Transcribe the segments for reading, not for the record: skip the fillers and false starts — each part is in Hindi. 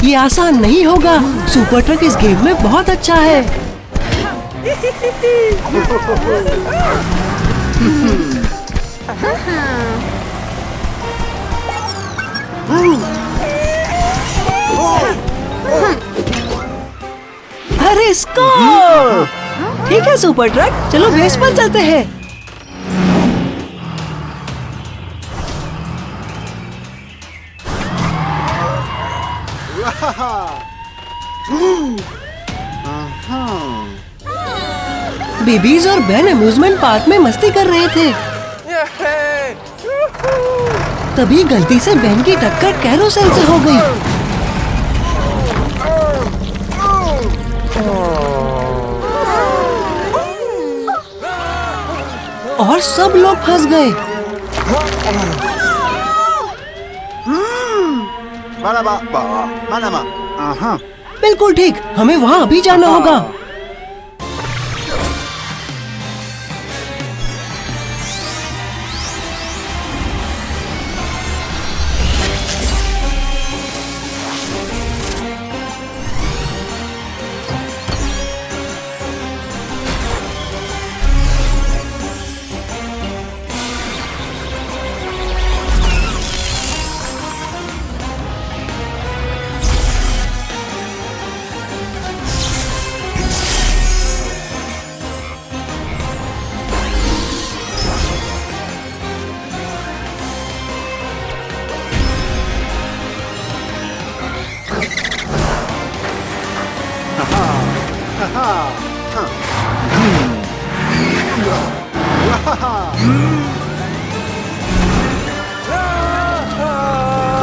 ये आसान नहीं होगा। सुपर ट्रक इस गेम में बहुत अच्छा है। अरे स्कोर! ठीक है सुपर ट्रक, चलो बेस पर चलते हैं। बेबीज और बेन अम्यूजमेंट पार्क में मस्ती कर रहे थे। तभी गलती से बेन की टक्कर कैरोसेल से हो गई और सब लोग फंस गए। बिल्कुल ठीक, हमें वहाँ अभी जाना होगा।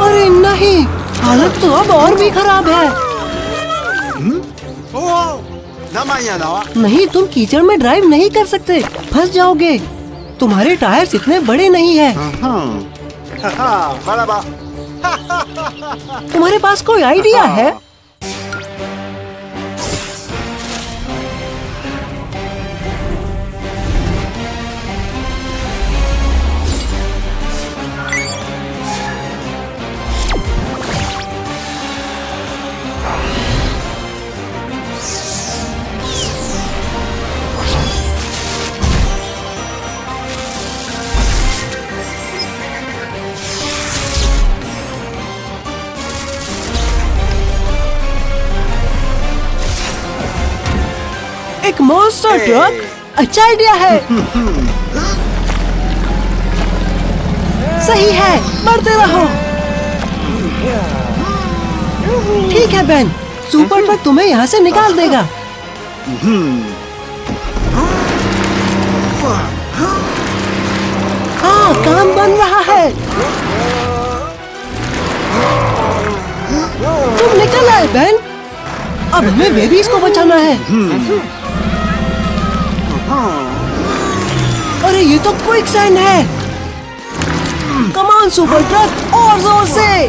अरे नहीं, हालत तो अब और भी खराब है। नहीं, तुम कीचड़ में ड्राइव नहीं कर सकते, फंस जाओगे। तुम्हारे टायर्स इतने बड़े नहीं हैं। तुम्हारे पास कोई आइडिया है? एक मॉन्स्टर ट्रक अच्छा आइडिया है। सही है, बढ़ते रहो। ठीक है बेन, सुपर ट्रक तुम्हें यहाँ से निकाल देगा। हाँ, काम बन रहा है। तुम निकल आए बेन। अब हमें बेबीज को बचाना है। अरे ये तो क्विक सैंड है। कमान सुपर ट्रक, और जोर से।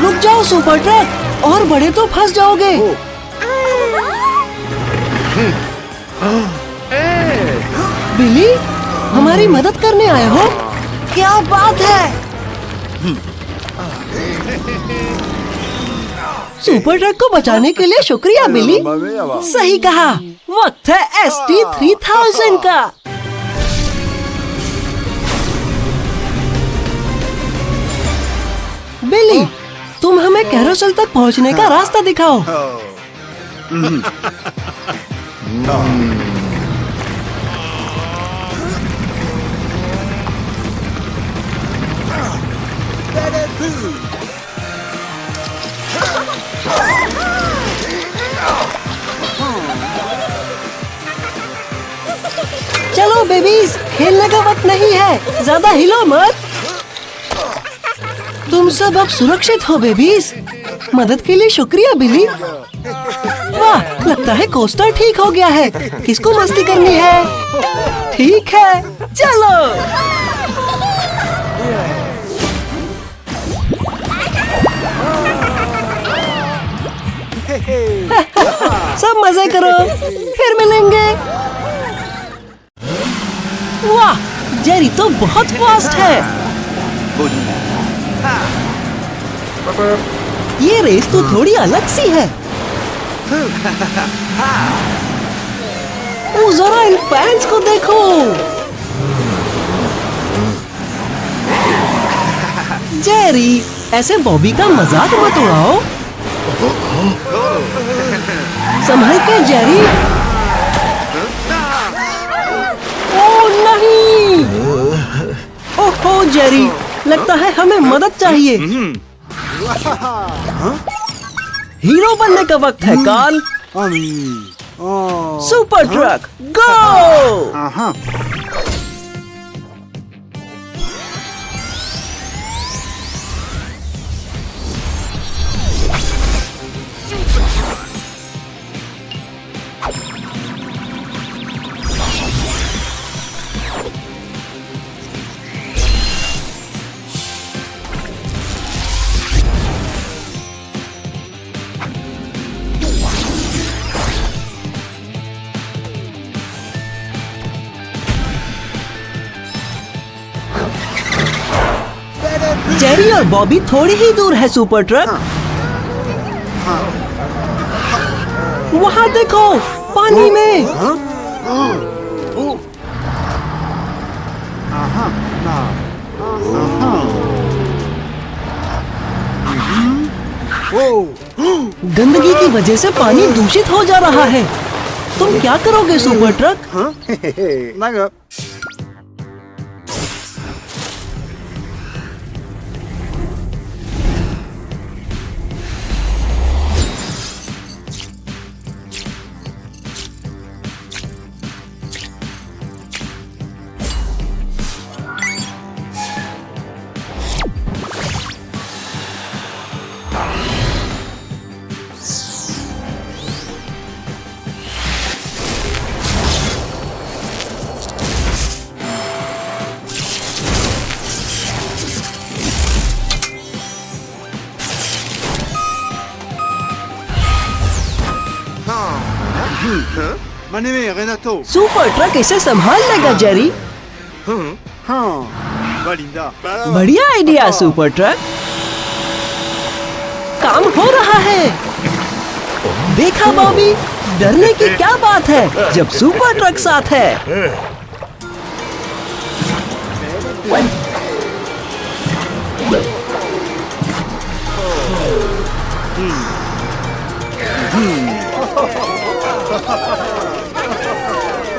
रुक जाओ सुपर ट्रक, और बड़े तो फंस जाओगे। बिली, हमारी मदद करने आए हो? क्या बात है। सुपर ट्रक को बचाने के लिए शुक्रिया बिली। सही कहा, वक्त है ST-3000 का। बिली, तुम हमें कैरोसेल तक पहुंचने का रास्ता दिखाओ। चलो बेबीज, खेलने का वक्त नहीं है, ज्यादा हिलो मत। तुम सब अब सुरक्षित हो बेबीज। मदद के लिए शुक्रिया बिली। वाह, लगता है कोस्टर ठीक हो गया है। किसको मस्ती करनी है? ठीक है, चलो। सब मजे करो, फिर मिलेंगे। वाह, जेरी तो बहुत फास्ट है। ये रेस तो थोड़ी अलग सी है। ओ, जरा इन फैंस को देखो। जेरी, ऐसे बॉबी का मजाक मत उड़ाओ। संभल के जेरी। ओ नहीं। ओहो जेरी, लगता है हमें मदद चाहिए। हीरो बनने का वक्त है कार्ल। सुपर ट्रक गो। जेरी और बॉबी थोड़ी ही दूर है सुपर ट्रक। वहाँ देखो, पानी में। गंदगी की वजह से पानी दूषित हो जा रहा है। तुम क्या करोगे सुपर ट्रक? सुपर ट्रक इसे संभाल लेगा जेरी। बढ़िया आइडिया सुपर ट्रक। काम हो रहा है। देखा बॉबी, डरने की क्या बात है जब सुपर ट्रक साथ है।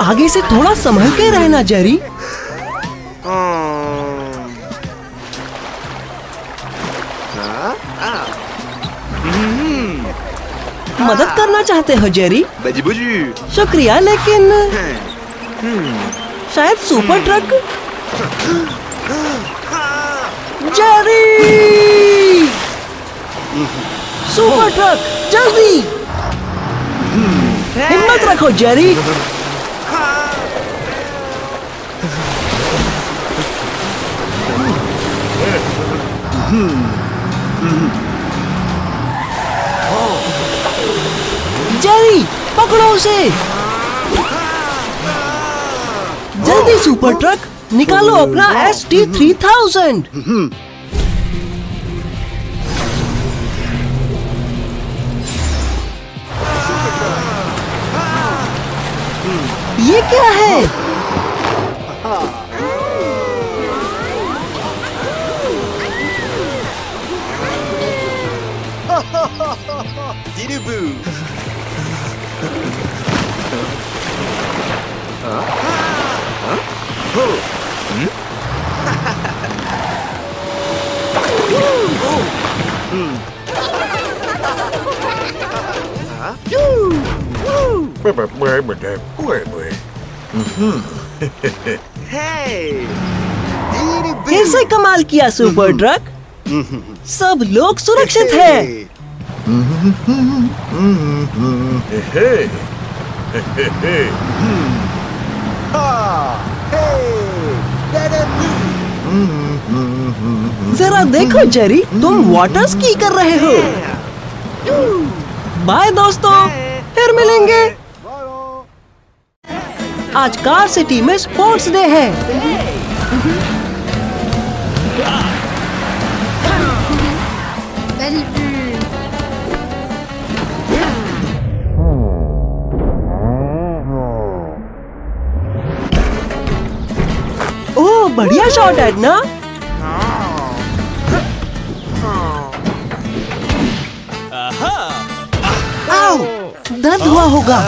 आगे से थोड़ा संभल के रहना जेरी। मदद करना चाहते हो जेरी? शुक्रिया, लेकिन शायद super truck. Jerry! Super truck, जल्दी! हिम्मत रखो जेरी। जेरी, पकड़ो उसे। जल्दी सुपर ट्रक, निकालो अपना ST-3000। ये क्या है? फिर से कमाल किया सुपर ट्रक। सब लोग सुरक्षित हैं। जरा देखो जेरी, तुम वाटर स्की कर रहे हो। बाय दोस्तों, फिर मिलेंगे। आज कार सिटी में स्पोर्ट्स डे है। बढ़िया शॉट एडना। आओ, दर्द हुआ होगा।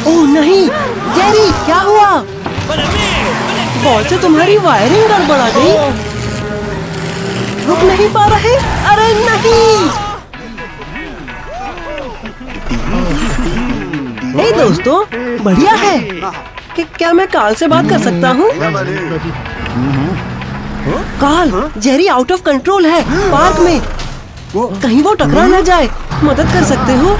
ओह नहीं, जेरी क्या हुआ? बॉल से तुम्हारी वायरिंग गड़बड़ा गई। रुक नहीं पा रहे? अरे नहीं। नहीं दोस्तों, बढ़िया है। क्या मैं कार्ल से बात कर सकता हूँ? Carl, Jerry out of control है पार्क में। कहीं वो टकरा न जाए, मदद कर सकते हो?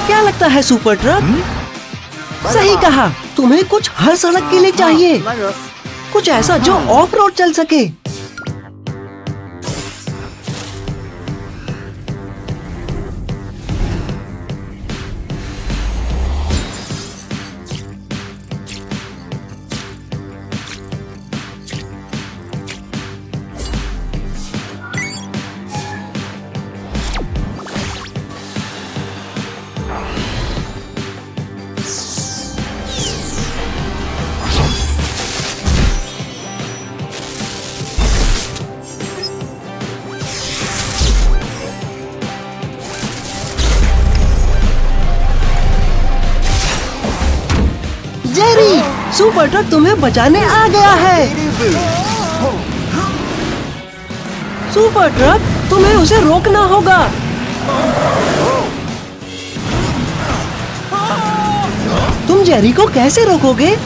क्या लगता है सुपर ट्रक? सही कहा। तुम्हें कुछ हर सड़क के लिए चाहिए, कुछ ऐसा जो ऑफ रोड चल सके। जेरी, सुपर ट्रक तुम्हें बचाने आ गया है। सुपर ट्रक, तुम्हें उसे रोकना होगा। तुम जेरी को कैसे रोकोगे?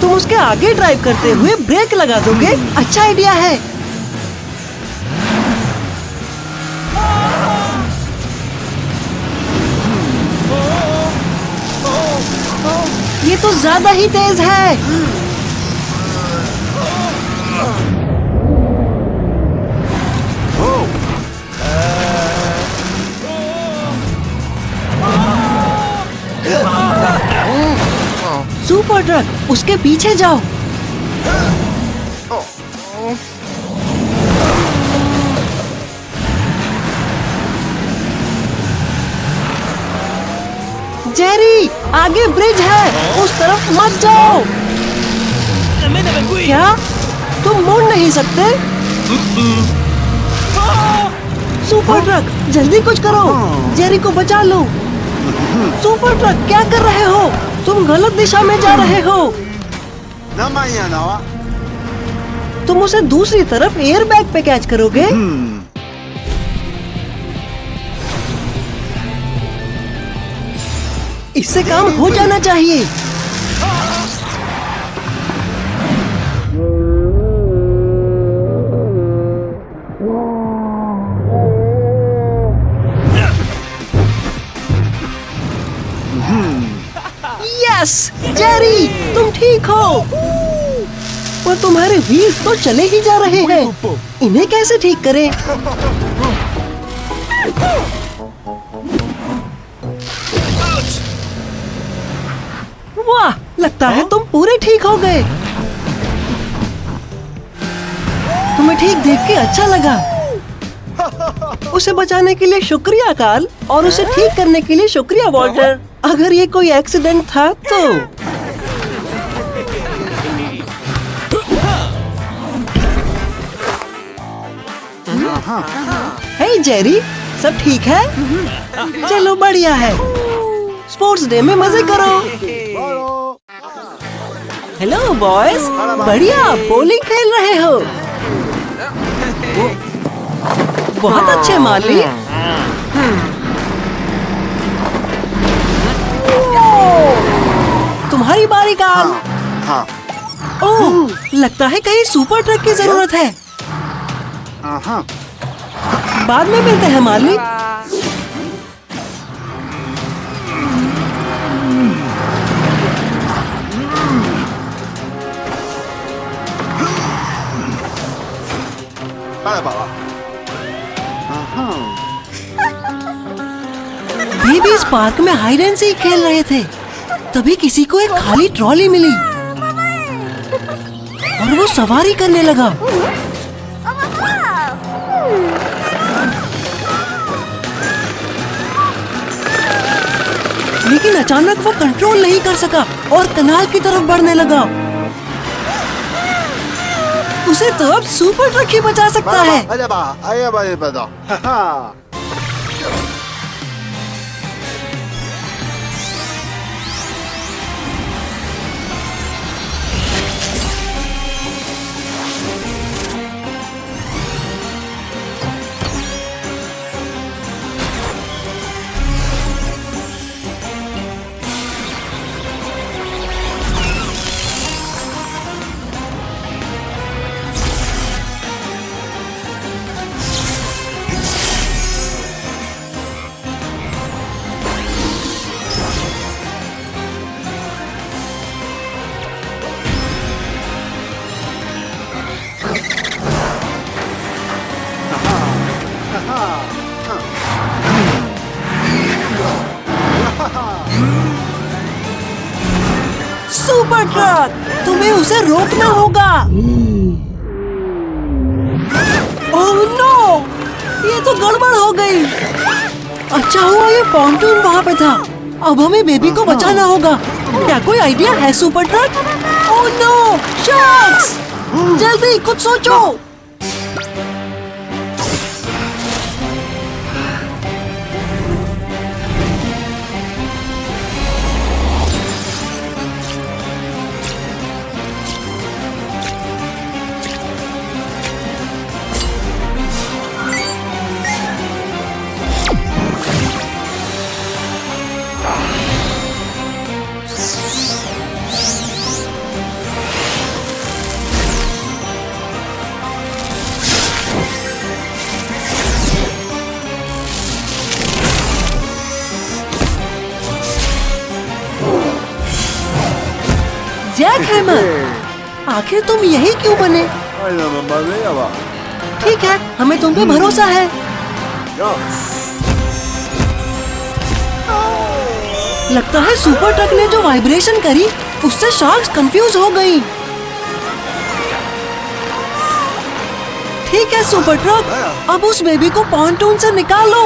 तुम उसके आगे ड्राइव करते हुए ब्रेक लगा दोगे। अच्छा आइडिया है। ये तो ज्यादा ही तेज है। सुपर ट्रक, उसके पीछे जाओ। जेरी, आगे ब्रिज है, उस तरफ मत जाओ। क्या तुम मुड़ नहीं सकते? सुपर ट्रक, जल्दी कुछ करो, जेरी को बचा लो। सुपर ट्रक, क्या कर रहे हो? तुम गलत दिशा में जा रहे हो। तुम उसे दूसरी तरफ एयर बैग पे कैच करोगे। इससे काम हो जाना चाहिए। यस, जेरी, तुम ठीक हो। पर तुम्हारे व्हील्स तो चले ही जा रहे हैं। इन्हें कैसे ठीक करें? वाह, लगता है तुम पूरे ठीक हो गए। तुम्हें ठीक देख के अच्छा लगा। उसे बचाने के लिए शुक्रिया कार्ल, और उसे ठीक करने के लिए शुक्रिया वॉल्टर। अगर ये कोई एक्सीडेंट था तो। हे जेरी, सब ठीक है? चलो बढ़िया है। स्पोर्ट्स डे में मजे करो। हेलो बॉयज, बढ़िया बॉलिंग खेल रहे हो। बहुत अच्छे माली। तुम्हारी बारी कार्ल। हाँ। ओह, लगता है कहीं सुपर ट्रक की जरूरत है। हाँ। बाद में मिलते हैं मालिक। बाबा। बेबी इस पार्क में हाइड एंड सीक खेल रहे थे, तभी किसी को एक खाली ट्रॉली मिली और वो सवारी करने लगा। लेकिन अचानक वो कंट्रोल नहीं कर सका और कनाल की तरफ बढ़ने लगा। उसे तो अब सुपर ट्रक ही बचा सकता है। सुपर ट्रक, तुम्हें उसे रोकना होगा। ओह नो, ये तो गड़बड़ हो गई। अच्छा हुआ ये पॉन्टून वहाँ पे था। अब हमें बेबी को बचाना होगा। क्या कोई आइडिया है super truck? Oh no, sharks! जल्दी कुछ सोचो। जैक हैमर, आखिर तुम यही क्यों बने? ठीक है, हमें तुम पे भरोसा है। लगता है सुपर ट्रक ने जो वाइब्रेशन करी उससे शार्क्स कंफ्यूज हो गई। ठीक है सुपर ट्रक, अब उस बेबी को पॉन्टून से निकालो।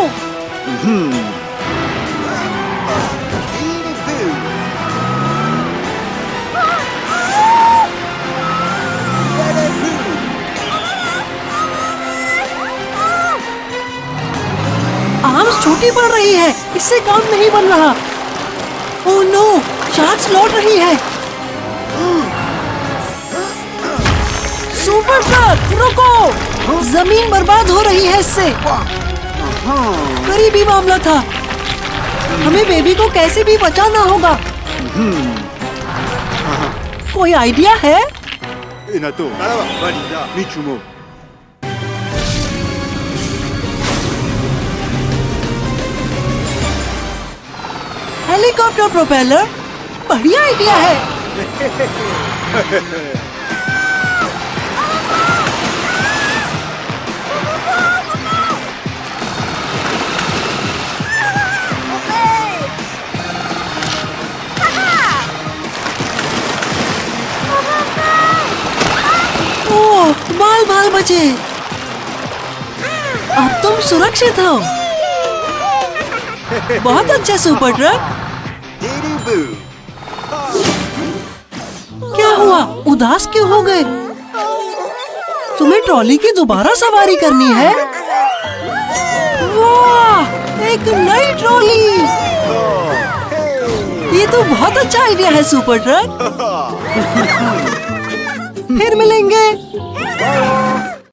आर्म्स छोटी पड़ रही है, इससे काम नहीं बन रहा। ओह नो, शार्क्स लौट रही है। सुपर ट्रक रुको, जमीन बर्बाद हो रही है इससे। करीबी मामला था। हमें बेबी को कैसे भी बचाना होगा। कोई आइडिया है? हेलीकॉप्टर प्रोपेलर, बढ़िया आइडिया है। ओह, बाल बाल बचे। अब तुम सुरक्षित हो। बहुत अच्छा सुपर ट्रक। क्या हुआ, उदास क्यों हो गए? तुम्हें ट्रॉली की दोबारा सवारी करनी है? वाह, एक नई ट्रॉली। ये तो बहुत अच्छा आइडिया है सुपर ट्रक। फिर मिलेंगे।